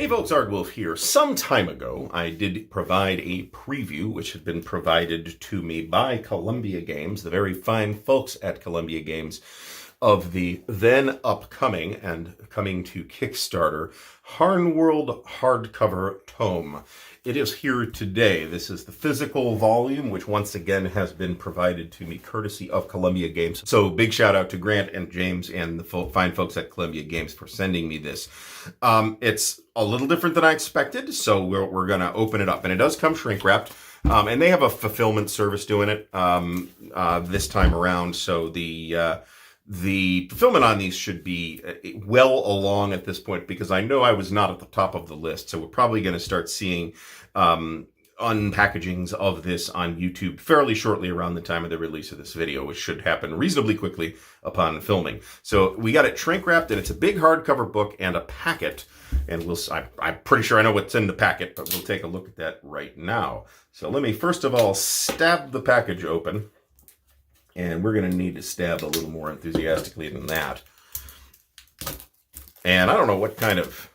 Hey folks, Ardwulf here. Some time ago, I did provide a preview, which had been provided to me by Columbia Games, the very fine folks at Columbia Games, of the then upcoming and coming to Kickstarter HarnWorld hardcover tome. It is here today. This is the physical volume, which once again has been provided to me courtesy of Columbia Games. So big shout out to Grant and James and the fine folks at Columbia Games for sending me this. It's a little different than I expected, so we're going to open it up. And it does come shrink wrapped. And they have a fulfillment service doing it this time around. So the fulfillment on these should be well along at this point, because I know I was not at the top of the list. So we're probably going to start seeing unpackagings of this on YouTube fairly shortly around the time of the release of this video, which should happen reasonably quickly upon filming. So we got it shrink wrapped, and it's a big hardcover book and a packet. And I'm pretty sure I know what's in the packet, but we'll take a look at that right now. So let me first of all stab the package open. And we're going to need to stab a little more enthusiastically than that. And I don't know what kind of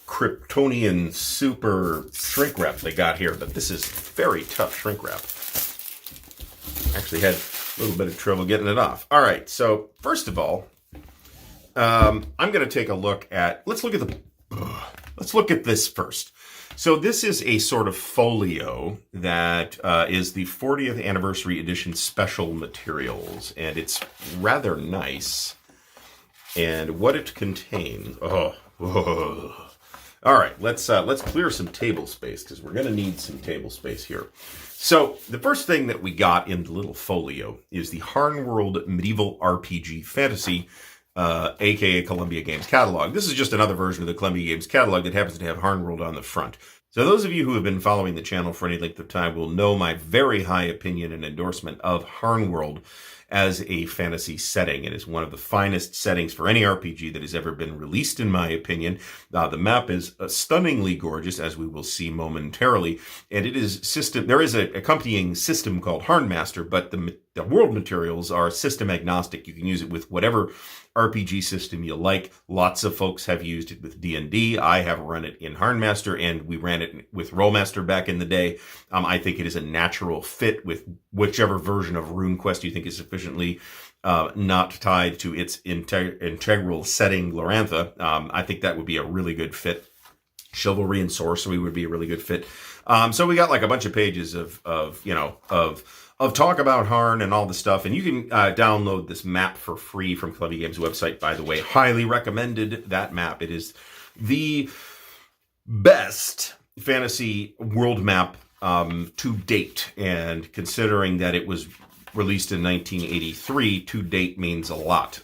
Kryptonian super shrink wrap they got here, but this is very tough shrink wrap. Actually had a little bit of trouble getting it off. All right, so first of all, I'm going to take a look at, let's look at this first. So this is a sort of folio that is the 40th anniversary edition special materials, and it's rather nice. And what it contains, all right, let's clear some table space, because we're going to need some table space here. So the first thing that we got in the little folio is the HarnWorld Medieval RPG Fantasy, aka Columbia Games catalog. This is just another version of the Columbia Games catalog that happens to have HarnWorld on the front. So those of you who have been following the channel for any length of time will know my very high opinion and endorsement of HarnWorld as a fantasy setting. It is one of the finest settings for any RPG that has ever been released, in my opinion. The map is stunningly gorgeous, as we will see momentarily, and it is there is an accompanying system called HarnMaster, but the world materials are system agnostic. You can use it with whatever RPG system you like. Lots of folks have used it with D&D. I have run it in HarnMaster, and we ran it with Rollmaster back in the day. I think it is a natural fit with whichever version of RuneQuest you think is sufficiently not tied to its integral setting, Glorantha. I think that would be a really good fit. Chivalry and Sorcery would be a really good fit. So we got like a bunch of pages of talk about Harn and all the stuff. And you can download this map for free from Columbia Games website, by the way. Highly recommended that map. It is the best fantasy world map to date. And considering that it was released in 1983, to date means a lot.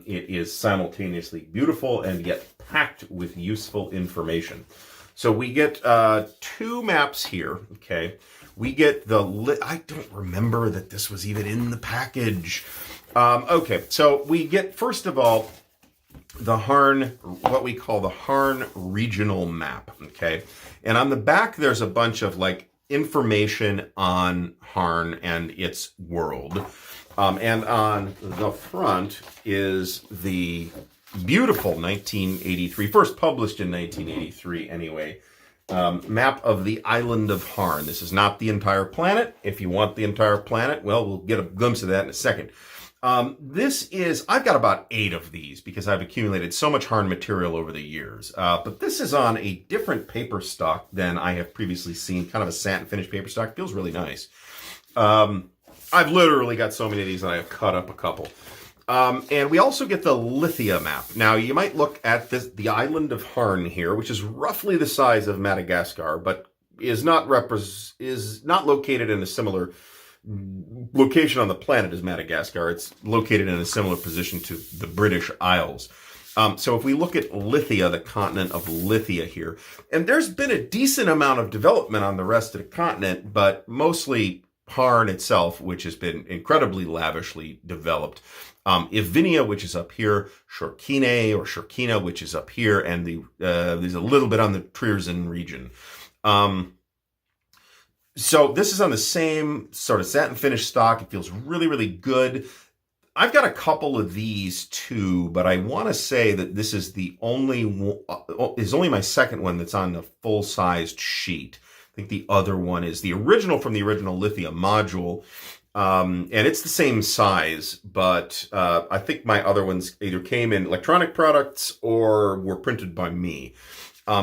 It is simultaneously beautiful and yet packed with useful information. So we get two maps here, okay? We get I don't remember that this was even in the package. Okay, so we get, first of all, the Harn, what we call the Harn regional map, okay? And on the back, there's a bunch of, like, information on Harn and its world. And on the front is the beautiful 1983, first published in 1983 anyway, map of the island of Harn. This is not the entire planet. If you want the entire planet, well, we'll get a glimpse of that in a second. I've got about 8 of these because I've accumulated so much Harn material over the years. But this is on a different paper stock than I have previously seen, kind of a satin finish paper stock. Feels really nice. I've literally got so many of these that I have cut up a couple. And we also get the Lithia map. Now, you might look at the island of Harn here, which is roughly the size of Madagascar, but is not located in a similar location on the planet as Madagascar. It's located in a similar position to the British Isles. So if we look at Lithia, the continent of Lithia here, and there's been a decent amount of development on the rest of the continent, but mostly Harn itself, which has been incredibly lavishly developed. Ivinia, which is up here, Shorkine or Shorkina, which is up here, and there's a little bit on the Trierzen region. So this is on the same sort of satin finish stock. It feels really, really good. I've got a couple of these too, but I want to say that this is the only my second one that's on the full-sized sheet. I think the other one is the original from the original lithium module. And it's the same size, but I think my other ones either came in electronic products or were printed by me.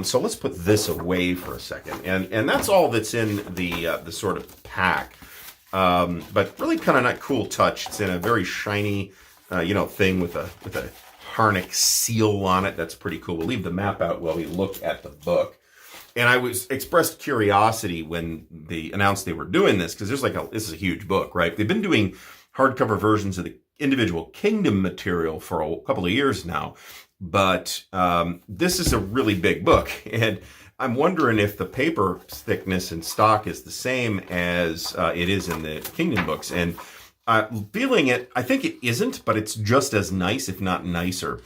So let's put this away for a second. And that's all that's in the sort of pack. But really kind of not cool touch. It's in a very shiny, thing with a Harnick seal on it. That's pretty cool. We'll leave the map out while we look at the book. And I expressed curiosity when they announced they were doing this, because this is a huge book, right? They've been doing hardcover versions of the individual kingdom material for a couple of years now, but this is a really big book, and I'm wondering if the paper thickness and stock is the same as it is in the kingdom books. And feeling it, I think it isn't, but it's just as nice, if not nicer.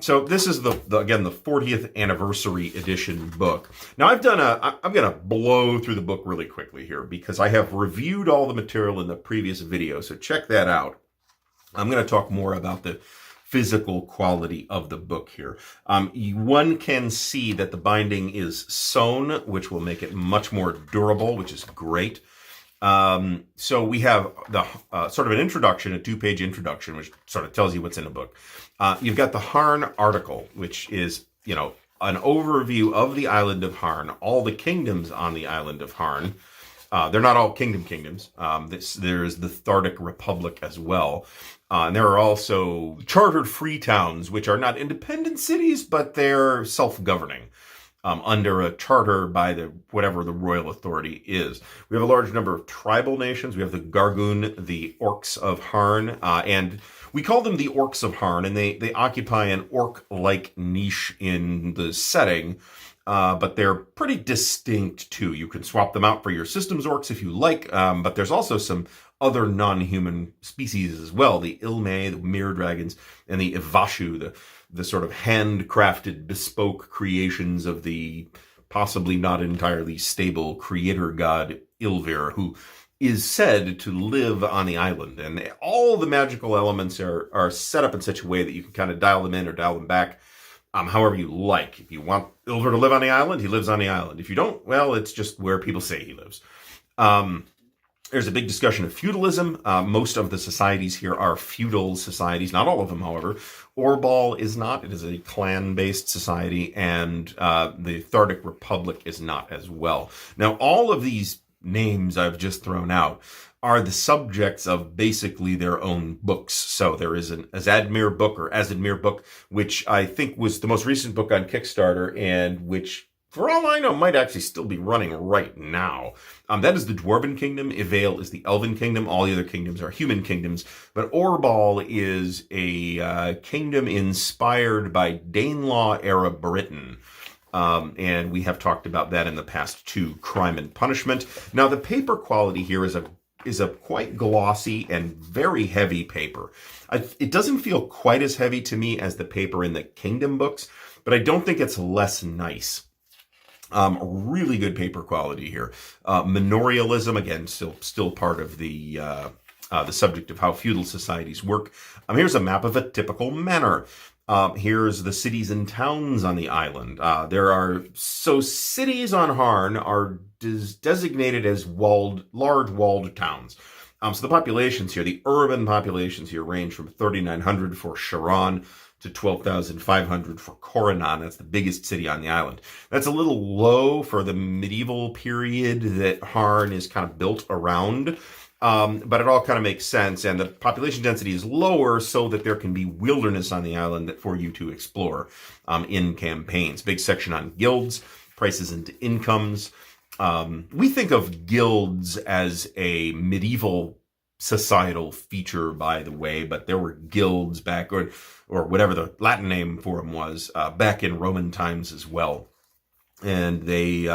So this is again the 40th anniversary edition book. Now I'm going to blow through the book really quickly here because I have reviewed all the material in the previous video. So check that out. I'm going to talk more about the physical quality of the book here. One can see that the binding is sewn, which will make it much more durable, which is great. So we have the sort of an introduction, a 2-page introduction, which sort of tells you what's in the book. You've got the Harn article, which is, an overview of the island of Harn, all the kingdoms on the island of Harn. They're not all kingdoms. There's the Thardic Republic as well. And there are also chartered free towns, which are not independent cities, but they're self-governing. Under a charter by whatever the royal authority is. We have a large number of tribal nations. We have the Gargoon, the Orcs of Harn, and we call them the Orcs of Harn, and they occupy an orc-like niche in the setting, but they're pretty distinct too. You can swap them out for your systems orcs if you like, but there's also some other non-human species as well. The Ilme, the mirror dragons, and the Ivashu, the sort of handcrafted, bespoke creations of the possibly not entirely stable creator god Ilvir, who is said to live on the island. And all the magical elements are set up in such a way that you can kind of dial them in or dial them back however you like. If you want Ilvir to live on the island, he lives on the island. If you don't, well, it's just where people say he lives. There's a big discussion of feudalism. Most of the societies here are feudal societies. Not all of them, however. Orbal is not. It is a clan-based society, and the Thardic Republic is not as well. Now, all of these names I've just thrown out are the subjects of basically their own books. So there is an Azadmir book, which I think was the most recent book on Kickstarter, and which, for all I know, might actually still be running right now. That is the Dwarven Kingdom. Ivale is the Elven Kingdom. All the other kingdoms are human kingdoms. But Orbal is a kingdom inspired by Danelaw-era Britain. And we have talked about that in the past too, Crime and Punishment. Now, the paper quality here is a quite glossy and very heavy paper. It doesn't feel quite as heavy to me as the paper in the Kingdom books, but I don't think it's less nice. Really good paper quality here. Manorialism, again, still part of the subject of how feudal societies work. Here's a map of a typical manor. Here's the cities and towns on the island. Cities on Harn are designated as large walled towns. So the populations here, the urban populations here, range from 3,900 for Sharon to 12,500 for Coronan. That's the biggest city on the island. That's a little low for the medieval period that Harn is kind of built around. But it all kind of makes sense, and the population density is lower so that there can be wilderness on the island for you to explore in campaigns. Big section on guilds, prices and incomes. We think of guilds as a medieval societal feature, by the way, but there were guilds back, or whatever the Latin name for them was, back in Roman times as well. And they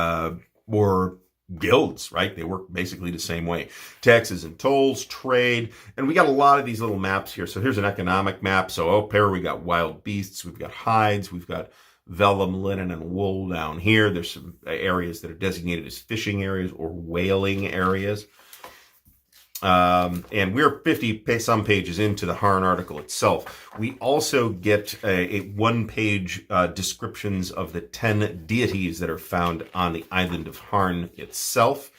were guilds, right? They work basically the same way. Taxes and tolls, trade, and we got a lot of these little maps here. So here's an economic map. So we got wild beasts, we've got hides, we've got vellum, linen, and wool down here. There's some areas that are designated as fishing areas or whaling areas. And we're 50 some pages into the Harn article itself. We also get a one-page descriptions of the 10 deities that are found on the island of Harn itself.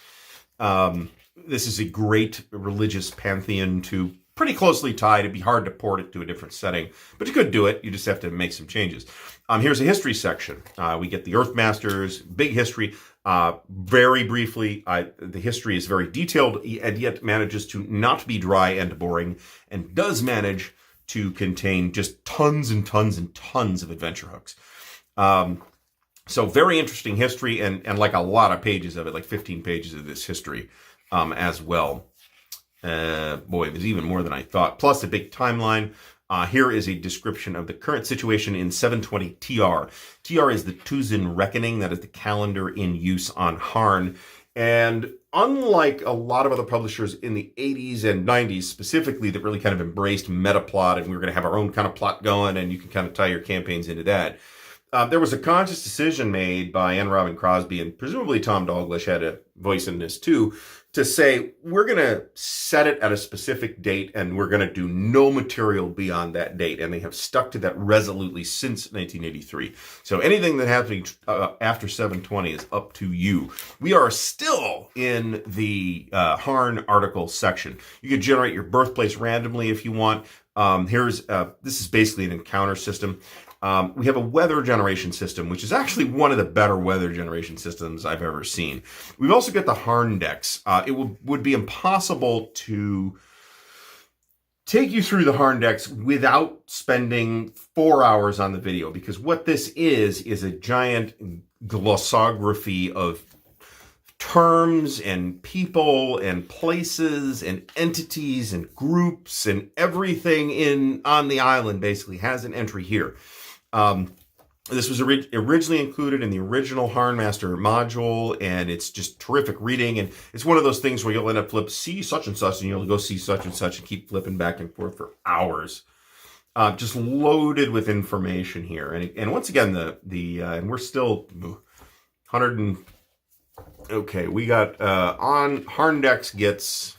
This is a great religious pantheon to pretty closely tied. It'd be hard to port it to a different setting, but you could do it. You just have to make some changes. Here's a history section. We get the Earthmasters, big history. Very briefly, the history is very detailed and yet manages to not be dry and boring, and does manage to contain just tons and tons and tons of adventure hooks. So very interesting history, and like a lot of pages of it, like 15 pages of this history as well. Boy, it was even more than I thought. Plus a big timeline. Here is a description of the current situation in 720 TR. TR is the Tuzin Reckoning. That is the calendar in use on Harn. And unlike a lot of other publishers in the 80s and 90s specifically that really kind of embraced metaplot, and we were going to have our own kind of plot going, and you can kind of tie your campaigns into that, there was a conscious decision made by N. Robin Crosby, and presumably Tom Dalglish had a voice in this too, to say, we're going to set it at a specific date and we're going to do no material beyond that date. And they have stuck to that resolutely since 1983. So anything that happens after 720 is up to you. We are still in the Harn article section. You can generate your birthplace randomly if you want. This is basically an encounter system. We have a weather generation system, which is actually one of the better weather generation systems I've ever seen. We've also got the Harn decks. It would be impossible to take you through the Harn decks without spending 4 hours on the video, because what this is a giant glossography of terms and people and places and entities and groups, and everything on the island basically has an entry here. This was originally included in the original Harnmaster module, and it's just terrific reading. And it's one of those things where you'll end up see such and such, and you'll go see such and such, and keep flipping back and forth for hours. Just loaded with information here. And once again, and we're still 100 and okay. We got on Harndex gets.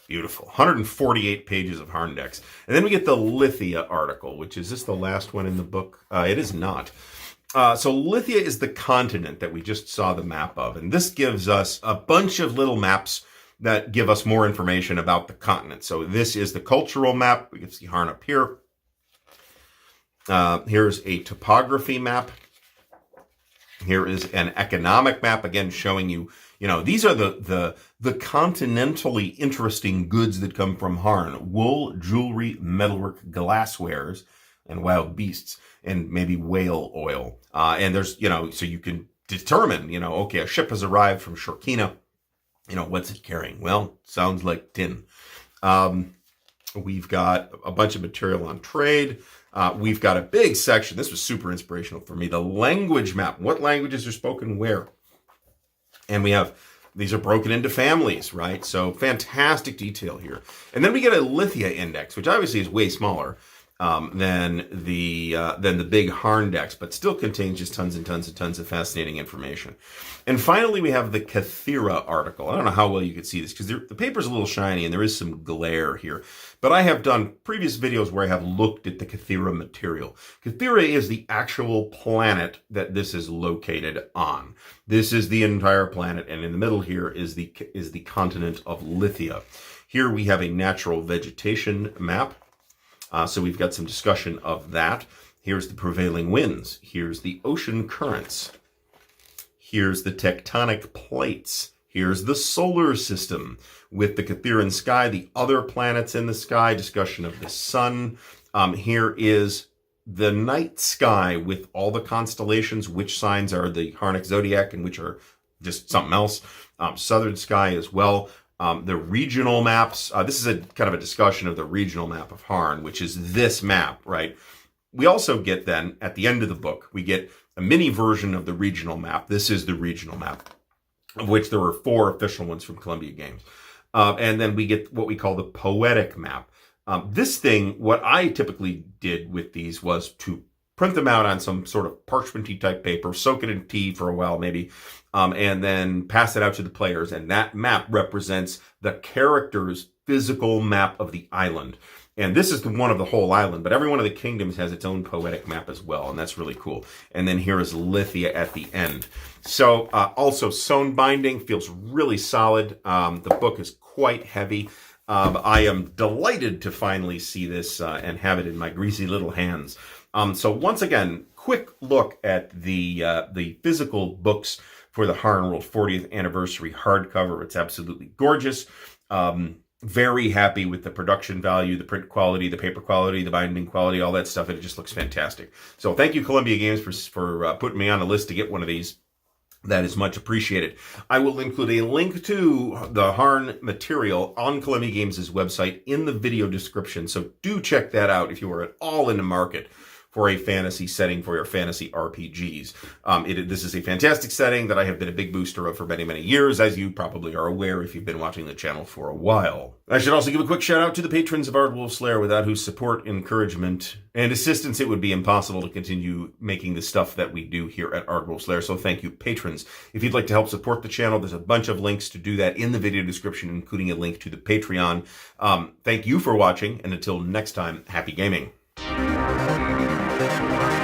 Beautiful. 148 pages of Harndex. And then we get the Lithia article, which is this the last one in the book? It is not. So Lithia is the continent that we just saw the map of. And this gives us a bunch of little maps that give us more information about the continent. So this is the cultural map. We can see Harn up here. Here's a topography map. Here is an economic map, again, showing you, these are the continentally interesting goods that come from Harn. Wool, jewelry, metalwork, glasswares, and wild beasts, and maybe whale oil. And there's, so you can determine, okay, a ship has arrived from Shorkina. What's it carrying? Well, sounds like tin. We've got a bunch of material on trade. We've got a big section. This was super inspirational for me. The language map. What languages are spoken where? And these are broken into families, right? So fantastic detail here. And then we get a Lithia index, which obviously is way smaller than the big Harn decks, but still contains just tons and tons and tons of fascinating information. And finally, we have the Cathera article. I don't know how well you can see this because the paper's a little shiny and there is some glare here. But I have done previous videos where I have looked at the Cathera material. Cathera is the actual planet that this is located on. This is the entire planet, and in the middle here is the continent of Lithia. Here we have a natural vegetation map. So we've got some discussion of that. Here's the prevailing winds. Here's the ocean currents. Here's the tectonic plates. Here's the solar system with the Catheran sky, the other planets in the sky, discussion of the sun. Here is the night sky with all the constellations, which signs are the Harnic zodiac and which are just something else. Southern sky as well. The regional maps. This is a kind of a discussion of the regional map of Harn, which is this map, right? We also get then, at the end of the book, we get a mini version of the regional map. This is the regional map, of which there were 4 official ones from Columbia Games. And then we get what we call the poetic map. This thing, what I typically did with these was to print them out on some sort of parchmenty type paper, soak it in tea for a while maybe, and then pass it out to the players. And that map represents the character's physical map of the island. And this is the one of the whole island, but every one of the kingdoms has its own poetic map as well, and that's really cool. And then here is Lithia at the end. So also sewn binding, feels really solid. The book is quite heavy. I am delighted to finally see this and have it in my greasy little hands. So once again, quick look at the physical books for the HarnWorld 40th anniversary hardcover. It's absolutely gorgeous. Very happy with the production value, the print quality, the paper quality, the binding quality, all that stuff. It just looks fantastic. So thank you, Columbia Games, for putting me on the list to get one of these. That is much appreciated. I will include a link to the Harn material on Columbia Games' website in the video description. So do check that out if you are at all in the market for a fantasy setting for your fantasy RPGs. This is a fantastic setting that I have been a big booster of for many, many years, as you probably are aware if you've been watching the channel for a while. I should also give a quick shout out to the patrons of Ardwulf's Lair, without whose support, encouragement, and assistance it would be impossible to continue making the stuff that we do here at Ardwulf's Lair. So thank you, patrons. If you'd like to help support the channel, there's a bunch of links to do that in the video description, including a link to the Patreon. Thank you for watching, and until next time, happy gaming. Thank you.